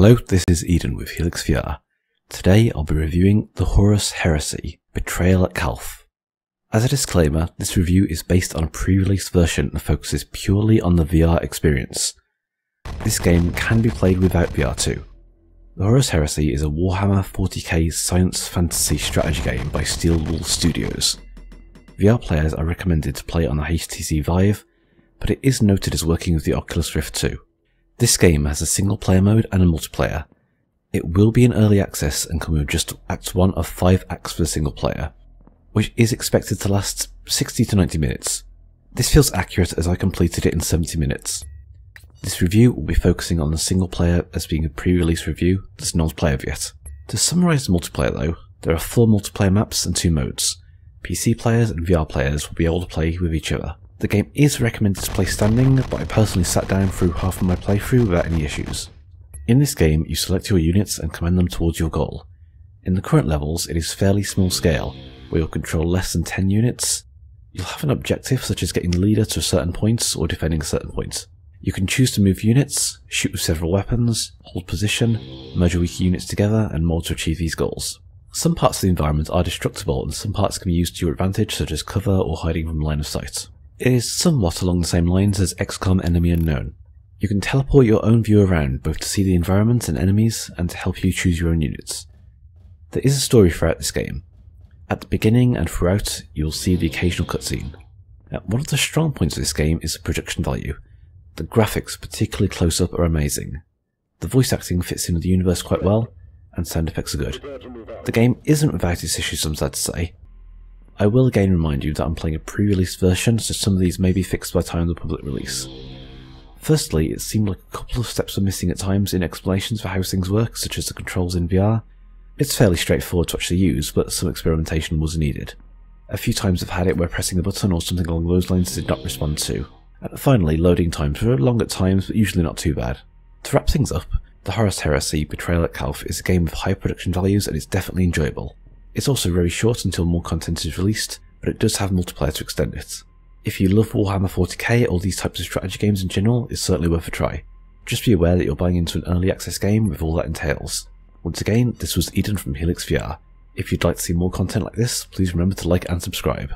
Hello, this is Eden with Helixx VR. Today I'll be reviewing the Horus Heresy, Betrayal at Calth. As a disclaimer, this review is based on a pre-release version and focuses purely on the VR experience. This game can be played without VR too. The Horus Heresy is a Warhammer 40k science fantasy strategy game by Steel Wool Studios. VR players are recommended to play on the HTC Vive, but it is noted as working with the Oculus Rift 2. This game has a single player mode and a multiplayer. It will be in early access and come with just Act 1 of 5 acts for the single player, which is expected to last 60 to 90 minutes. This feels accurate as I completed it in 70 minutes. This review will be focusing on the single player as being a pre-release review that's not played yet. To summarise the multiplayer though, there are 4 multiplayer maps and 2 modes. PC players and VR players will be able to play with each other. The game is recommended to play standing, but I personally sat down through half of my playthrough without any issues. In this game, you select your units and command them towards your goal. In the current levels, it is fairly small scale, where you'll control less than 10 units. You'll have an objective such as getting the leader to a certain point or defending a certain point. You can choose to move units, shoot with several weapons, hold position, merge weak units together, and more to achieve these goals. Some parts of the environment are destructible and some parts can be used to your advantage, such as cover or hiding from line of sight. It is somewhat along the same lines as XCOM Enemy Unknown. You can teleport your own view around, both to see the environment and enemies, and to help you choose your own units. There is a story throughout this game. At the beginning and throughout, you will see the occasional cutscene. One of the strong points of this game is the production value. The graphics, particularly close up, are amazing. The voice acting fits in with the universe quite well, and sound effects are good. The game isn't without its issues, I'm sad to say. I will again remind you that I'm playing a pre-release version, so some of these may be fixed by the time of the public release. Firstly, it seemed like a couple of steps were missing at times in explanations for how things work, such as the controls in VR. It's fairly straightforward to actually use, but some experimentation was needed. A few times I've had it where pressing a button or something along those lines did not respond to. And finally, loading times were long at times, but usually not too bad. To wrap things up, the Horus Heresy Betrayal at Calth is a game with high production values and it's definitely enjoyable. It's also very short until more content is released, but it does have multiplayer to extend it. If you love Warhammer 40k or these types of strategy games in general, it's certainly worth a try. Just be aware that you're buying into an early access game with all that entails. Once again, this was Eden from Helixx VR. If you'd like to see more content like this, please remember to like and subscribe.